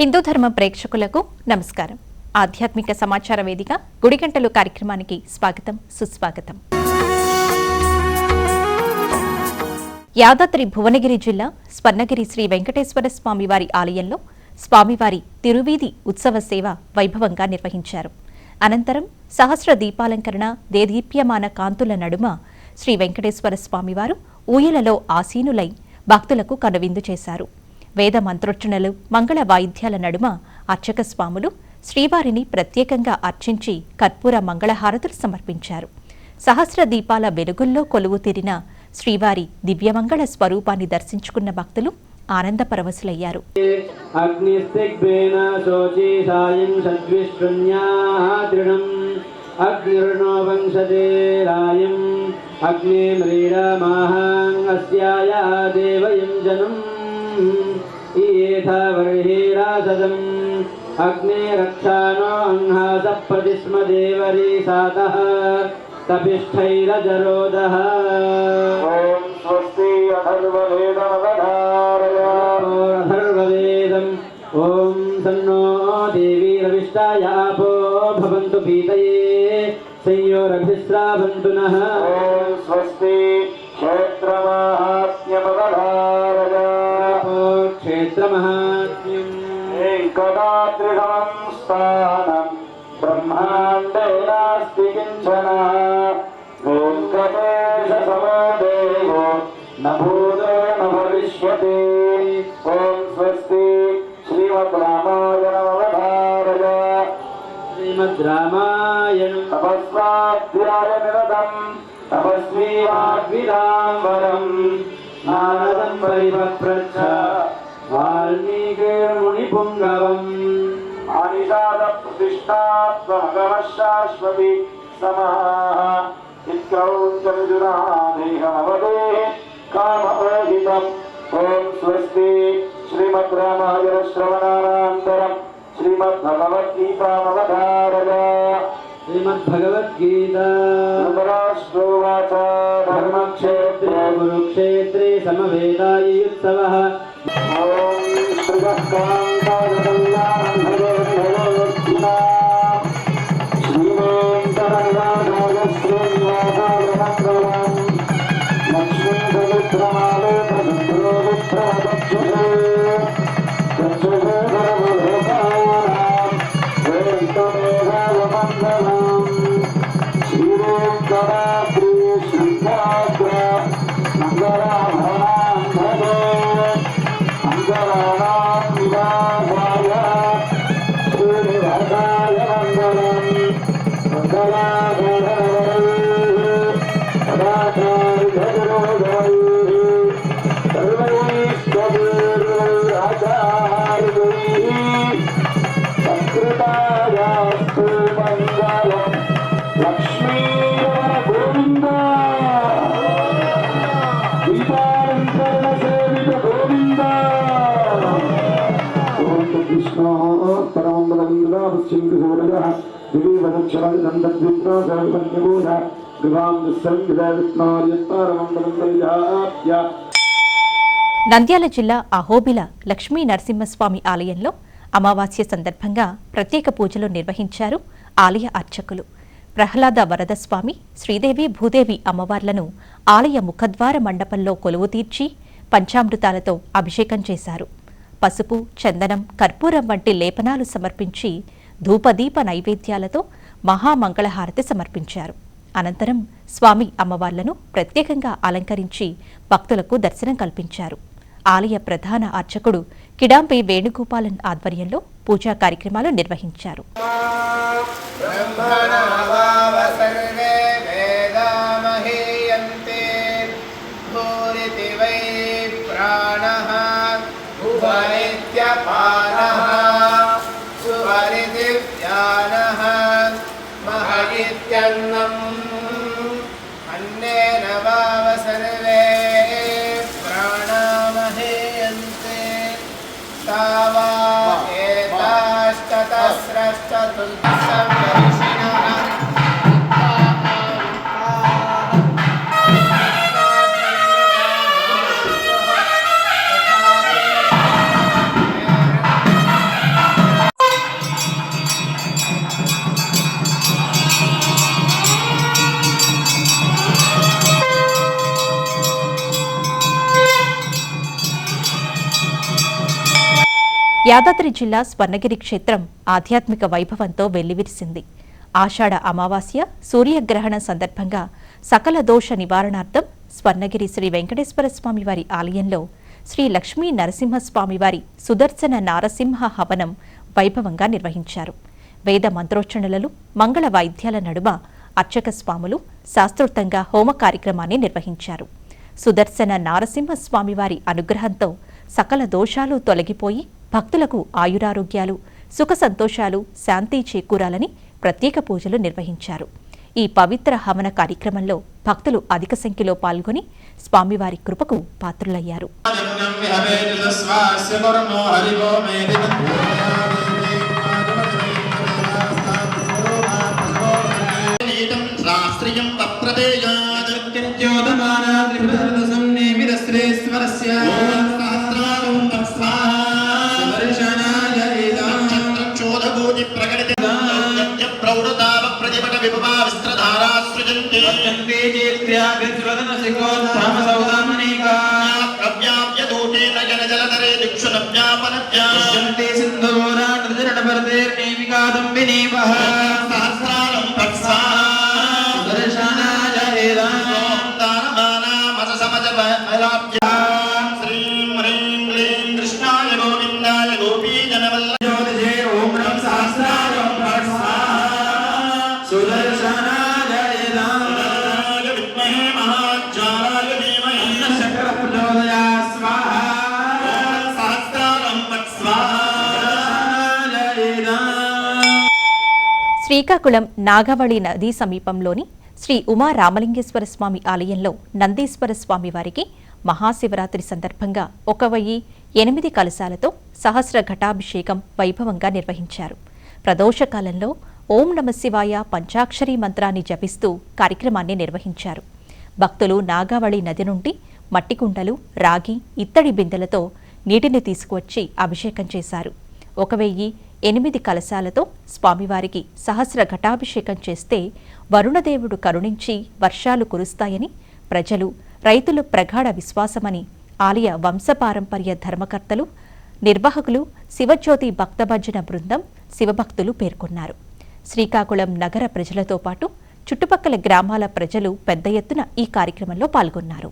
హిందూ ధర్మ ప్రేక్షకులకు నమస్కారం. ఆధ్యాత్మిక సమాచార వేదిక గుడిగంటలు కార్యక్రమానికి స్వాగతం, సుస్వాగతం. యాదాద్రి భువనగిరి జిల్లా స్వర్ణగిరి శ్రీ వెంకటేశ్వర స్వామివారి ఆలయంలో స్వామివారి తిరువీధి ఉత్సవ సేవ వైభవంగా నిర్వహించారు. అనంతరం సహస్ర దీపాలంకరణ, దేదీప్యమాన కాంతుల నడుమ శ్రీ వెంకటేశ్వర స్వామివారు ఊయలలో ఆసీనులై భక్తులకు కనువిందు చేశారు. వేద మంత్రోచ్చరణలు, మంగళ వాయిద్యాల నడుమ అర్చక స్వాములు శ్రీవారిని ప్రత్యేకంగా అర్చించి కర్పూర మంగళహారతులు సమర్పించారు. సహస్ర దీపాల వెలుగుల్లో కొలువు తీరిన శ్రీవారి దివ్యమంగళ స్వరూపాన్ని దర్శించుకున్న భక్తులు ఆనంద పరవశులయ్యారు. अग्ने रक्षानो अंहास प्रतिस्म देवरी सातः तपिष्ठैरजरोदः ओम स्वस्ति अथर्ववेदम् ओम सन्नो देवी रविष्टायापो भवन्तु पीतये संयोरभिस्रावन्तु नः ओम स्वस्ति क्षेत्रमहात्म्यम् एकदात्रिगमं स्थानं ब्रह्माण्डे नास्ति किञ्चन वेङ्कटेशसमो देवो न भूतो न भविष्यति ओम स्वस्ति श्रीमद्रामायणं तपस्वाध्यायनिरतं तपस्वी वाग्विदाम्बरं नारदं परिपप्रच्छ वाल्मीकिर्मुनिपुङ्गवम् आनिषादप्रतिष्ठात्मगमशाश्वती समाः चित्रौञ्चविदुरादेहमवदेः कामपर्हितम् ॐ स्वस्ति श्रीमद्रामायणश्रवणानन्तरं श्रीमद्भगवद्गीतामवधारय श्रीमद्भगवद्गीता धृतराष्ट्रोवाच धर्मक्षेत्रे कुरुक्षेत्रे समवेदायुत्सवः నంద్యాల జిల్లా అహోబిల లక్ష్మీ నరసింహస్వామి ఆలయంలో అమావాస్య సందర్భంగా ప్రత్యేక పూజలు నిర్వహించారు ఆలయ అర్చకులు. ప్రహ్లాద వరద స్వామి, శ్రీదేవి, భూదేవి అమ్మవార్లను ఆలయ ముఖద్వార మండపంలో కొలువు తీర్చి పంచామృతాలతో అభిషేకం చేశారు. పసుపు, చందనం, కర్పూరం వంటి లేపనాలు సమర్పించి ధూపదీప నైవేద్యాలతో మహామంగళహారతి సమర్పించారు. అనంతరం స్వామి అమ్మవార్లను ప్రత్యేకంగా అలంకరించి భక్తులకు దర్శనం కల్పించారు. ఆలయ ప్రధాన అర్చకుడు కిడాంబి వేణుగోపాలన్ ఆధ్వర్యంలో పూజా కార్యక్రమాలు నిర్వహించారు. యాదాద్రి జిల్లా స్వర్ణగిరి క్షేత్రం ఆధ్యాత్మిక వైభవంతో వెల్లివిరిసింది. ఆషాఢ అమావాస్య సూర్యగ్రహణ సందర్భంగా సకల దోష నివారణార్థం స్వర్ణగిరి శ్రీ వెంకటేశ్వర స్వామివారి ఆలయంలో శ్రీ లక్ష్మీ నరసింహస్వామివారి సుదర్శన నారసింహ హవనం వైభవంగా నిర్వహించారు. వేద మంత్రోచ్చరణలు, మంగళ వాయిద్యాల నడుమ అర్చక స్వాములు శాస్త్రోక్తంగా హోమ కార్యక్రమాన్ని నిర్వహించారు. సుదర్శన నారసింహస్వామివారి అనుగ్రహంతో సకల దోషాలు తొలగిపోయి భక్తులకు ఆయురారోగ్యాలు, సుఖ సంతోషాలు, శాంతి చేకూరాలని ప్రత్యేక పూజలు నిర్వహించారు. ఈ పవిత్ర హవన కార్యక్రమంలో భక్తులు అధిక సంఖ్యలో పాల్గొని స్వామివారి కృపకు పాత్రులయ్యారు. శ్రీకాకుళం నాగవళి నదీ సమీపంలోని శ్రీ ఉమా రామలింగేశ్వర స్వామి ఆలయంలో నందీశ్వర స్వామి వారికి మహాశివరాత్రి సందర్భంగా 1008 కలశాలతో సహస్ర ఘటాభిషేకం వైభవంగా నిర్వహించారు. ప్రదోషకాలంలో ఓం నమశివాయ పంచాక్షరీ మంత్రాన్ని జపిస్తూ కార్యక్రమాన్ని నిర్వహించారు. భక్తులు నాగావళి నది నుండి మట్టి కుండలు, రాగి, ఇత్తడి బిందెలతో నీటిని తీసుకువచ్చి అభిషేకం చేశారు. 1008 కలశాలతో స్వామివారికి సహస్ర ఘటాభిషేకం చేస్తే వరుణదేవుడు కరుణించి వర్షాలు కురుస్తాయని ప్రజలు, రైతులు ప్రగాఢ విశ్వాసమని ఆలయ వంశపారంపర్య ధర్మకర్తలు, నిర్వాహకులు, శివజ్యోతి భక్తభజన బృందం, శివభక్తులు పేర్కొన్నారు. శ్రీకాకుళం నగర ప్రజలతో పాటు చుట్టుపక్కల గ్రామాల ప్రజలు పెద్ద ఎత్తున ఈ కార్యక్రమంలో పాల్గొన్నారు.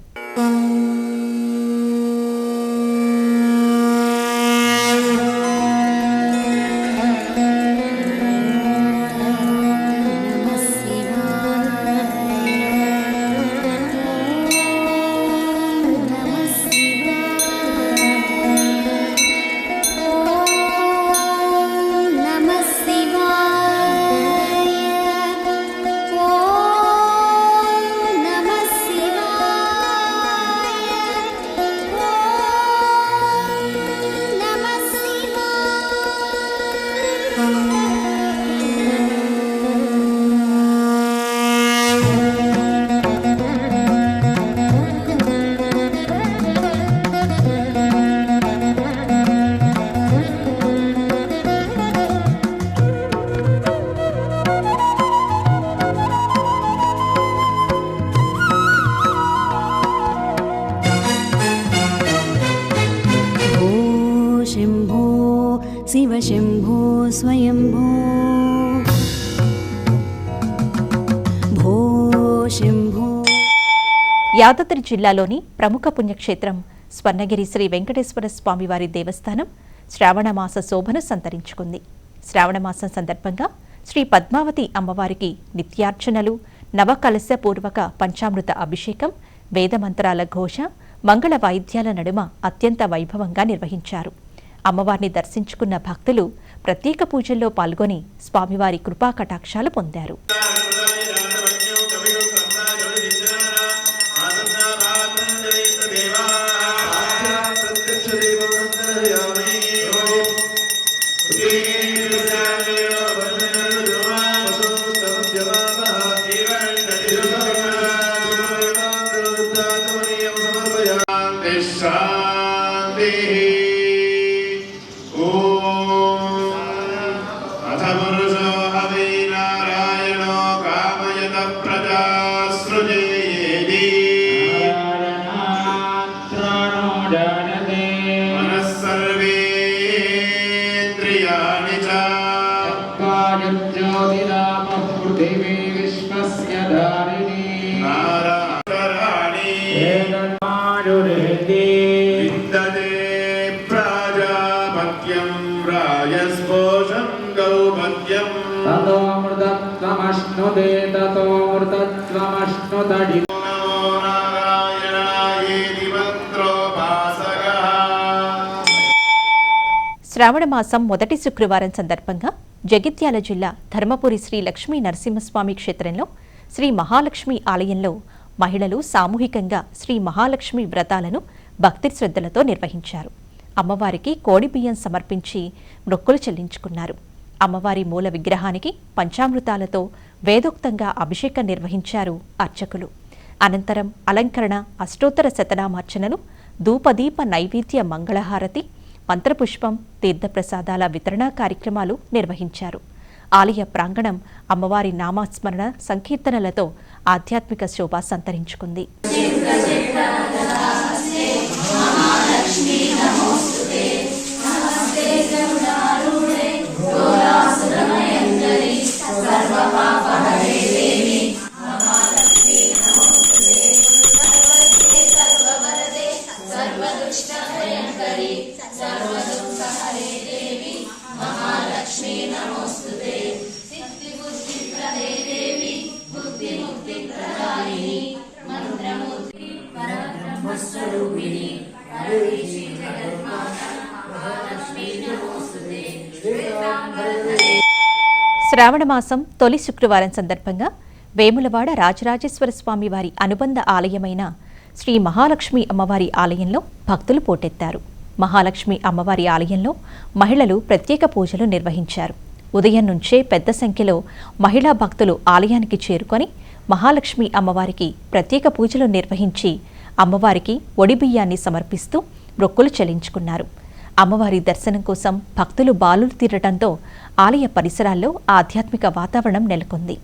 శివశంభో స్వయంభో భో శంభో. యాదాద్రి జిల్లాలోని ప్రముఖ పుణ్యక్షేత్రం స్వర్ణగిరి శ్రీ వెంకటేశ్వర స్వామివారి దేవస్థానం శ్రావణమాస శోభను సంతరించుకుంది. శ్రావణమాసం సందర్భంగా శ్రీ పద్మావతి అమ్మవారికి నిత్యార్చనలు, నవకలశపూర్వక పంచామృత అభిషేకం, వేదమంత్రాల ఘోష, మంగళ వాయిద్యాల నడుమ అత్యంత వైభవంగా నిర్వహించారు. అమ్మవారిని దర్శించుకున్న భక్తులు ప్రత్యేక పూజల్లో పాల్గొని స్వామివారి కృపా కటాక్షాలు పొందారు. అథ పురుషో హవై నారాయణో वायुज्योतिरापः पृथिवी विश्वस्य धारिणी नारायणी एतन्मायुरेति विन्दते प्राजापत्यं राजस्पोषं गौपत्यम् ततो मृतत्वमश्नुते ततो मृतत्वमश्नुतडि नमो नारायणायेति मंत्रोपासकः శ్రావణ మాసం మొదటి శుక్రవారం సందర్భంగా జగిత్యాల జిల్లా ధర్మపురి శ్రీ లక్ష్మీ నరసింహస్వామి క్షేత్రంలో శ్రీ మహాలక్ష్మి ఆలయంలో మహిళలు సామూహికంగా శ్రీ మహాలక్ష్మి వ్రతాలను భక్తి శ్రద్ధలతో నిర్వహించారు. అమ్మవారికి కోడి బియ్యం సమర్పించి మొక్కులు చెల్లించుకున్నారు. అమ్మవారి మూల విగ్రహానికి పంచామృతాలతో వేదోక్తంగా అభిషేకం నిర్వహించారు అర్చకులు. అనంతరం అలంకరణ, అష్టోత్తర శతనామార్చనలు, ధూపదీప నైవేద్య మంగళహారతి, మంత్రపుష్పం, తీర్థప్రసాదాల వితరణ కార్యక్రమాలు నిర్వహించారు. ఆలయ ప్రాంగణం అమ్మవారి నామస్మరణ సంకీర్తనలతో ఆధ్యాత్మిక శోభ సంతరించుకుంది. శ్రావణ మాసం తొలి శుక్రవారం సందర్భంగా వేములవాడ రాజరాజేశ్వర స్వామి వారి అనుబంధ ఆలయమైన శ్రీ మహాలక్ష్మి అమ్మవారి ఆలయంలో భక్తులు పోటెత్తారు. మహాలక్ష్మి అమ్మవారి ఆలయంలో మహిళలు ప్రత్యేక పూజలు నిర్వహించారు. ఉదయం నుంచే పెద్ద సంఖ్యలో మహిళా భక్తులు ఆలయానికి చేరుకొని మహాలక్ష్మి అమ్మవారికి ప్రత్యేక పూజలు నిర్వహించి అమ్మవారికి ఒడిబియ్యాన్ని సమర్పిస్తూ మొక్కులు చెల్లించుకున్నారు. అమ్మవారి దర్శనం కోసం భక్తులు బాలులు తీరటంతో ఆలయ పరిసరాల్లో ఆధ్యాత్మిక వాతావరణం నెలకొంది.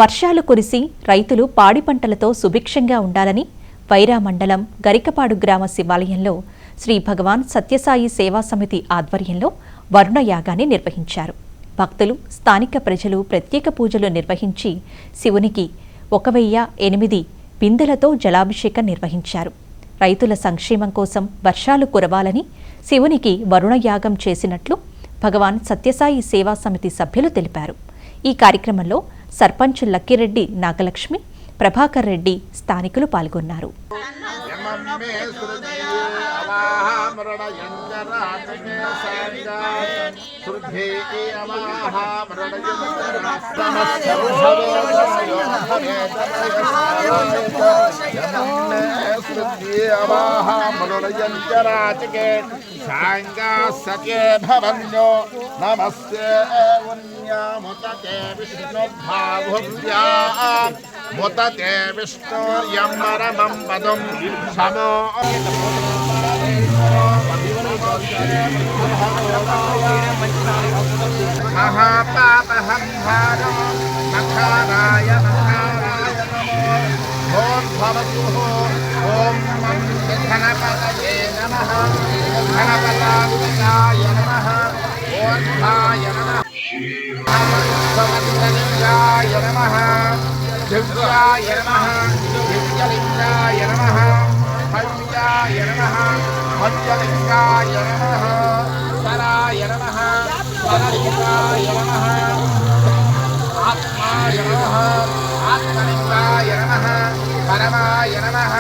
వర్షాలు కురిసి రైతులు పాడి పంటలతో సుభిక్షంగా ఉండాలని వైరా మండలం గరికపాడు గ్రామ శివాలయంలో శ్రీ భగవాన్ సత్యసాయి సేవా సమితి ఆధ్వర్యంలో వరుణ యాగాన్ని నిర్వహించారు. భక్తులు, స్థానిక ప్రజలు ప్రత్యేక పూజలు నిర్వహించి శివునికి 1008 బిందెలతో జలాభిషేకం నిర్వహించారు. రైతుల సంక్షేమం కోసం వర్షాలు కురవాలని శివునికి వరుణ యాగం చేసినట్లు భగవాన్ సత్యసాయి సేవా సమితి సభ్యులు తెలిపారు. ఈ కార్యక్రమంలో సర్పంచ్ లక్కిరెడ్డి నాగలక్ష్మి, ప్రభాకర్ రెడ్డి స్థానికులు పాల్గొన్నారు. నమస్తే ముతతే విష్ణుర్యం పరమం పదం సమో మహాపాపహంహారో మఖారాయ మఖారాయ నమో ఓం భవతు ఓం గణపతయే నమః గణపతాయ నమః ఓంధాయ నమః సమర్థలింగాయ నమః దివ్యాయ నమః దివ్యలింగాయ నమః భవ్యాయ నమః భవ్యలింగాయ నమః సరాయ నమః సరలింగాయ నమః ఆత్మాయ నమః ఆత్మలింగాయ నమః పరమాయ నమః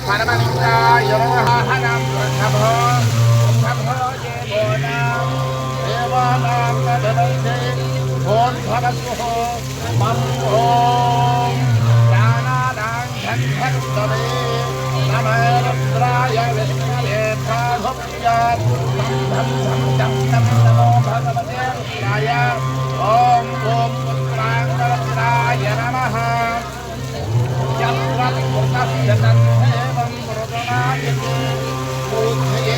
పరమలింగాయ నమః హనం నమో నమో దేవానాం దేవానాం నమస్తే ఓం భవతు మం ఓం ప్రాణానాం ఘంఘస్తవే నమో రుద్రాయ విష్ణవే ప్రాభువ్యాత్ నమో భగవతే రుద్రాయ ఓం ఓం పుత్రాంగరుద్రాయ నమః యత్ర పురుషస్య తన్నేవం మృగణాయతే బుద్ధయే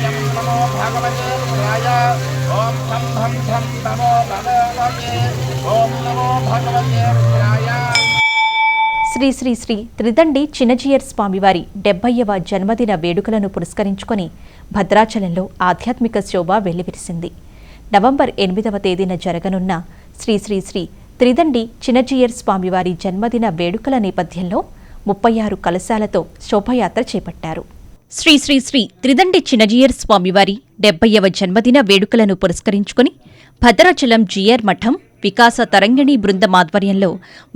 यं नमो भगवते रुद्राय ॐ ठं ठं ठं नमो भगवते ॐ नमो भगवते रुद्राय। శ్రీ శ్రీ శ్రీ త్రిదండి చిన్నజీయర్ స్వామివారి 70వ జన్మదిన వేడుకలను పురస్కరించుకొని భద్రాచలంలో ఆధ్యాత్మిక శోభ వెల్లివిరిసింది. నవంబర్ 8వ తేదీన జరగనున్న శ్రీ శ్రీ శ్రీ త్రిదండి చిన్నజీయర్ స్వామివారి జన్మదిన వేడుకల నేపథ్యంలో 36 కలశాలతో శోభయాత్ర చేపట్టారు. శ్రీ శ్రీ శ్రీ త్రిదండి చిన్నజీయర్ స్వామివారి 70వ జన్మదిన వేడుకలను పురస్కరించుకుని భద్రాచలం జీయర్ మఠం వికాస తరంగిణి బృందం ఆధ్వర్యంలో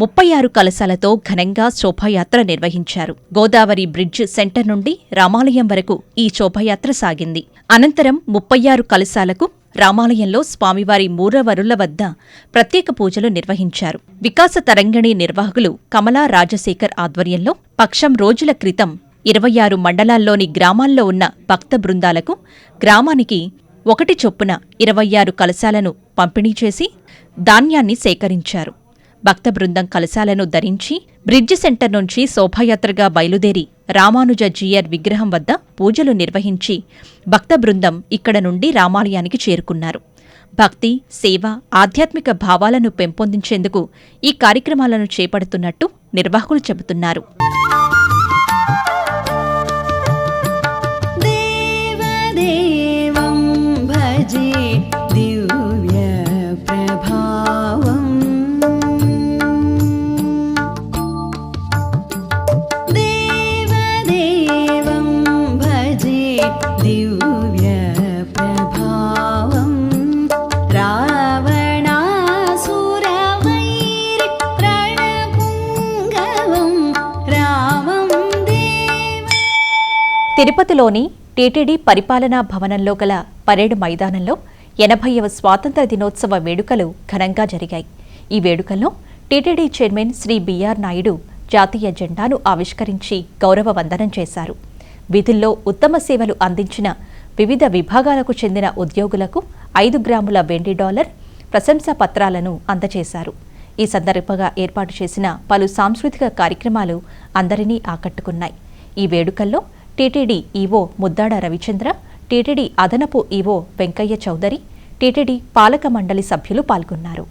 36 కలశాలతో ఘనంగా శోభాయాత్ర నిర్వహించారు. గోదావరి బ్రిడ్జ్ సెంటర్ నుండి రామాలయం వరకు ఈ శోభాయాత్ర సాగింది. అనంతరం 36 కలశాలకు రామాలయంలో స్వామివారి మూరవరుల వద్ద ప్రత్యేక పూజలు నిర్వహించారు. వికాస తరంగిణి నిర్వాహకులు కమలా రాజశేఖర్ ఆధ్వర్యంలో పక్షం రోజుల క్రితం 26 మండలాల్లోని గ్రామాల్లో ఉన్న భక్త బృందాలకు గ్రామానికి 1 చొప్పున 26 కలశాలను పంపిణీ చేసి ధాన్యాన్ని సేకరించారు. భక్త బృందం కలశాలను ధరించి బ్రిడ్జి సెంటర్ నుంచి శోభాయాత్రగా బయలుదేరి రామానుజ జీయర్ విగ్రహం వద్ద పూజలు నిర్వహించి భక్త బృందం ఇక్కడ నుండి రామాలయానికి చేరుకున్నారు. భక్తి, సేవ, ఆధ్యాత్మిక భావాలను పెంపొందించేందుకు ఈ కార్యక్రమాలను చేపడుతున్నట్టు నిర్వాహకులు చెబుతున్నారు. దేవదేవం భజే దివ్య ప్రభావం దేవదేవం భజే దివ్య ప్రభావం రావణాసురవైరి రణపుంగవం రామం దేవ. తిరుపతిలోని టీటీడీ పరిపాలనా భవనంలో గల పరేడ్ మైదానంలో 80వ స్వాతంత్ర దినోత్సవ వేడుకలు ఘనంగా జరిగాయి. ఈ వేడుకల్లో టీటీడీ చైర్మన్ శ్రీ బిఆర్ నాయుడు జాతీయ జెండాను ఆవిష్కరించి గౌరవ వందనం చేశారు. విధుల్లో ఉత్తమ సేవలు అందించిన వివిధ విభాగాలకు చెందిన ఉద్యోగులకు 5 గ్రాముల వెండి డాలర్ ప్రశంసా పత్రాలను అందజేశారు. ఈ సందర్భంగా ఏర్పాటు చేసిన పలు సాంస్కృతిక కార్యక్రమాలు అందరినీ ఆకట్టుకున్నాయి. ఈ వేడుకల్లో TTD EO Muddada Ravichandra, TTD అదనపు ఈవో వెంకయ్య చౌదరి, టీటీడీ పాలక మండలి సభ్యులు పాల్గొన్నారు.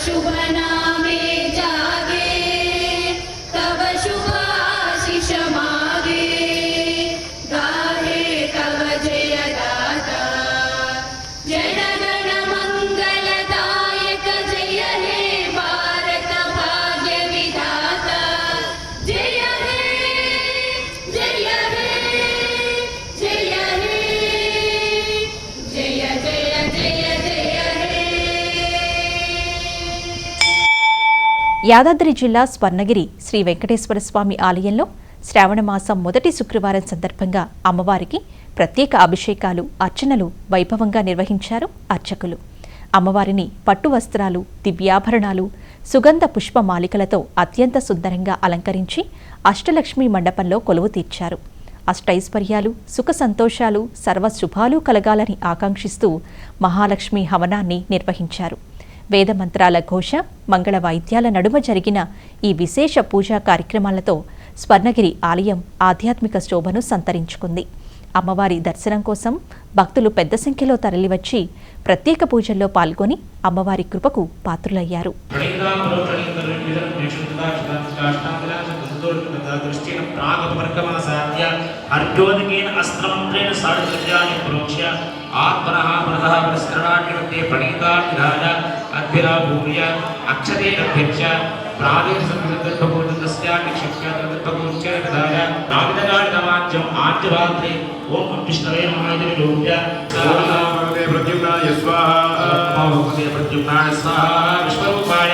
शुभ नामे जागे तब शुभाशिष मागे गाहे तब जय दाता जनगण मंगलदायक जय हे भारत भाग्य विधाता जय हे जय हे जय हे जय जय जय जय हे। యాదాద్రి జిల్లా స్వర్ణగిరి శ్రీ వెంకటేశ్వర స్వామి ఆలయంలో శ్రావణమాసం మొదటి శుక్రవారం సందర్భంగా అమ్మవారికి ప్రత్యేక అభిషేకాలు, అర్చనలు వైభవంగా నిర్వహించారు అర్చకులు. అమ్మవారిని పట్టు వస్త్రాలు, దివ్యాభరణాలు, సుగంధ పుష్పమాలికలతో అత్యంత సుందరంగా అలంకరించి అష్టలక్ష్మి మండపంలో కొలువు తీర్చారు. అష్టైశ్వర్యాలు, సుఖ సంతోషాలు, సర్వశుభాలు కలగాలని ఆకాంక్షిస్తూ మహాలక్ష్మి హవనాన్ని నిర్వహించారు. వేదమంత్రాల ఘోష, మంగళ వాయిద్యాల నడుమ జరిగిన ఈ విశేష పూజా కార్యక్రమాలతో స్వర్ణగిరి ఆలయం ఆధ్యాత్మిక శోభను సంతరించుకుంది. అమ్మవారి దర్శనం కోసం భక్తులు పెద్ద సంఖ్యలో తరలివచ్చి ప్రత్యేక పూజల్లో పాల్గొని అమ్మవారి కృపకు పాత్రులయ్యారు. ప్రద్యుమ్నాయ స్వాహా విశ్వరూపాయ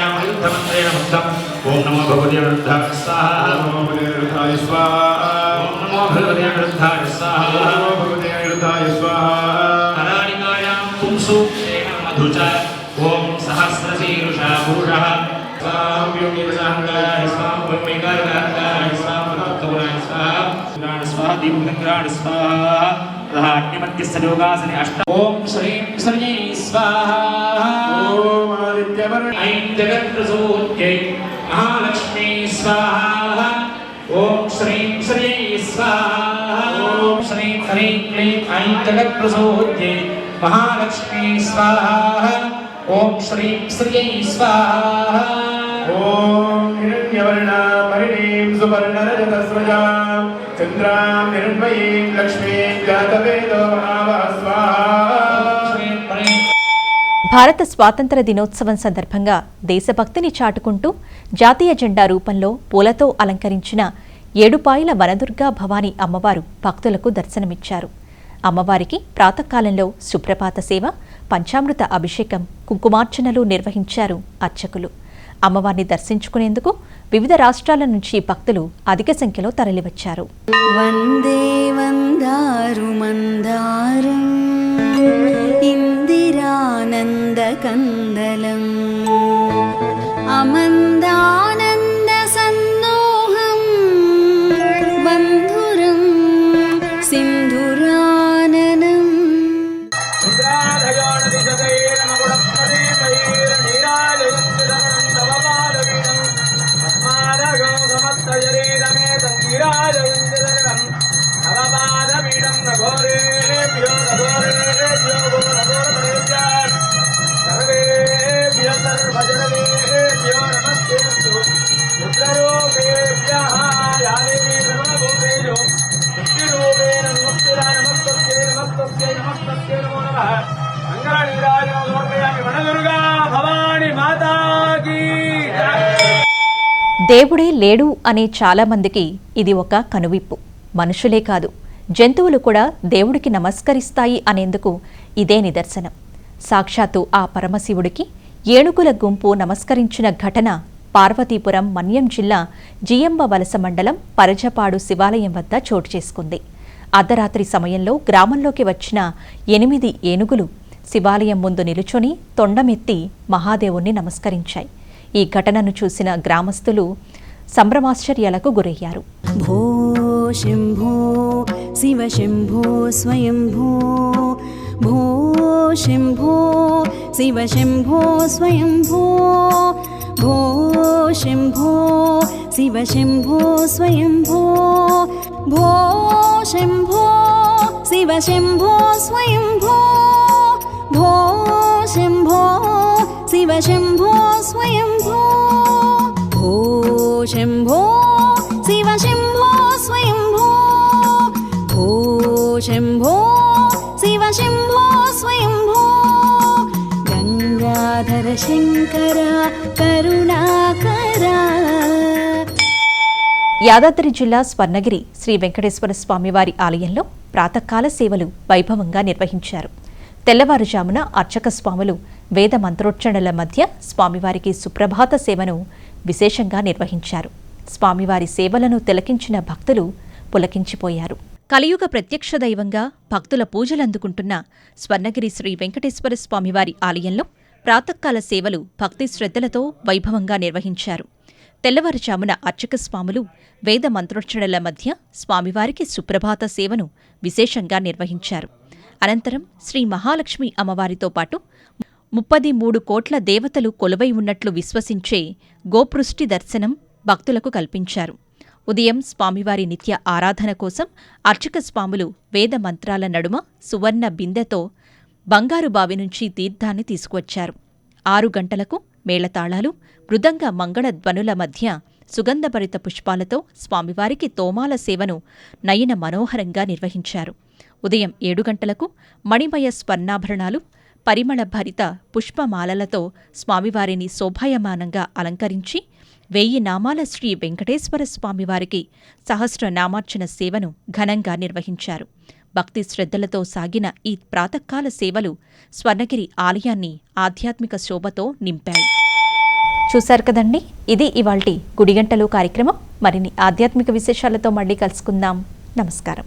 ఓం నమో भगवते अनिरुद्धाय स्वाहा नमो अनिरुद्धाय स्वाहा ओम नमो भगवते अनिरुद्धाय स्वाहा नमो भगवते अनिरुद्धाय स्वाहा अनादिकायां पुंसु तेन मधुच ओम सहस्रशीर्षा पुरुषः स्वाम योगिरसाङ्गाय स्वाम ब्रह्मेकार्याय स्वाम भक्तवराय स्वाहा ग्राण स्वाहा दीपग्राण स्वाहा अग्निमध्यस्थयोगासने अष्ट ओम श्रीं श्रीयै स्वाहा ओम आदित्यवर्ण ऐं जगत्प्रसूत्यै महालक्ष्मी स्वाहा ओम श्रीं श्रीयै स्वाहा ओम श्रीं ह्रीं क्लीं ऐं जगत्प्रसूत्यै महालक्ष्मी स्वाहा ओम श्रीं श्रीयै स्वाहा ओम हिरण्यवर्णा परिणीं सुवर्णरजतस्रजां चन्द्रां हिरण्मयीं लक्ष्मीं जातवेदो महावः स्वाहा భారత స్వాతంత్ర దినోత్సవం సందర్భంగా దేశభక్తిని చాటుకుంటూ జాతీయ జెండా రూపంలో పూలతో అలంకరించిన ఏడుపాయల వనదుర్గా భవానీ అమ్మవారు భక్తులకు దర్శనమిచ్చారు. అమ్మవారికి ప్రాతకాలంలో సుప్రభాత సేవ, పంచామృత అభిషేకం, కుంకుమార్చనలు నిర్వహించారు అర్చకులు. అమ్మవారిని దర్శించుకునేందుకు వివిధ రాష్ట్రాల నుంచి భక్తులు అధిక సంఖ్యలో తరలివచ్చారు. वन्दे वन्दारुमन्दारम् इन्दिरानन्दकन्दलम् अमन्दानन्दसन्दोहं बन्धुरं सिन्धुराननम् దేవుడే లేడు అనే చాలా మందికి ఇది ఒక కనువిప్పు. మనుషులే కాదు, జంతువులు కూడా దేవుడికి నమస్కరిస్తాయి అనేందుకు ఇదే నిదర్శనం. సాక్షాత్తు ఆ పరమశివుడికి ఏనుగుల గుంపు నమస్కరించిన ఘటన పార్వతీపురం మన్యం జిల్లా జియంబ వలస మండలం పరజపాడు శివాలయం వద్ద చోటు చేసుకుంది. అర్ధరాత్రి సమయంలో గ్రామంలోకి వచ్చిన 8 ఏనుగులు శివాలయం ముందు నిలుచొని తొండమెత్తి మహాదేవుణ్ణి నమస్కరించాయి. ఈ ఘటనను చూసిన గ్రామస్తులు సంభ్రమాశ్చర్యాలకు గురయ్యారు. भो शम्भो शिव शम्भो स्वयंभो भो शम्भो शिव शम्भो स्वयंभो भो शम्भो शिव शम्भो स्वयंभो भो शम्भो शिव शम्भो स्वयंभो भो शम्भो शिव शम्भो स्वयंभो भो शम्भो शिव शम्भो स्वयंभो भो शम्भो शिव शम्भो स्वयंभो गंगाधर शंकर करुणाकरा. యాదాద్రి జిల్లా స్వర్ణగిరి శ్రీ వెంకటేశ్వర స్వామివారి ఆలయంలో ప్రాతకాల సేవలు వైభవంగా నిర్వహించారు. తెల్లవారుజామున అర్చక స్వాములు వేద మంత్రోచ్చరణల మధ్య స్వామివారికి సుప్రభాత సేవను విశేషంగా నిర్వహించారు. స్వామివారి సేవలను తిలకించిన భక్తులు పులకించిపోయారు. కలియుగ ప్రత్యక్ష దైవంగా భక్తుల పూజలందుకుంటున్న స్వర్ణగిరి శ్రీ వెంకటేశ్వర స్వామివారి ఆలయంలో ప్రాతకాల సేవలు భక్తి శ్రద్ధలతో వైభవంగా నిర్వహించారు. తెల్లవారుజామున అర్చక స్వాములు వేద మంత్రోచ్చరణల మధ్య స్వామివారికి సుప్రభాత సేవను విశేషంగా నిర్వహించారు. అనంతరం శ్రీ మహాలక్ష్మి అమ్మవారితో పాటు 33 కోట్ల దేవతలు కొలువై ఉన్నట్లు విశ్వసించే గోపృష్టి దర్శనం భక్తులకు కల్పించారు. ఉదయం స్వామివారి నిత్య ఆరాధన కోసం అర్చక స్వాములు వేద మంత్రాల నడుమ సువర్ణ బిందెతో బంగారు బావి నుంచి తీర్థాన్ని తీసుకువచ్చారు. 6 గంటలకు మేళతాళాలు, మృదంగ మంగళ ధ్వనుల మధ్య సుగంధభరిత పుష్పాలతో స్వామివారికి తోమాల సేవను నయన మనోహరంగా నిర్వహించారు. ఉదయం 7 గంటలకు మణిమయ స్వర్ణాభరణాలు, పరిమళ భరిత పుష్పమాలలతో స్వామివారిని శోభాయమానంగా అలంకరించి 1000 నామాల శ్రీ వెంకటేశ్వర స్వామివారికి సహస్రనామార్చన సేవను ఘనంగా నిర్వహించారు. భక్తి శ్రద్ధలతో సాగిన ఈ ప్రాతకాల సేవలు స్వర్ణగిరి ఆలయాన్ని ఆధ్యాత్మిక శోభతో నింపాయి. చూశారు కదండి, ఇది ఇవాల్టి గుడిగంటలు కార్యక్రమం. మరిన్ని ఆధ్యాత్మిక విశేషాలతో మళ్ళీ కలుసుకుందాం. నమస్కారం.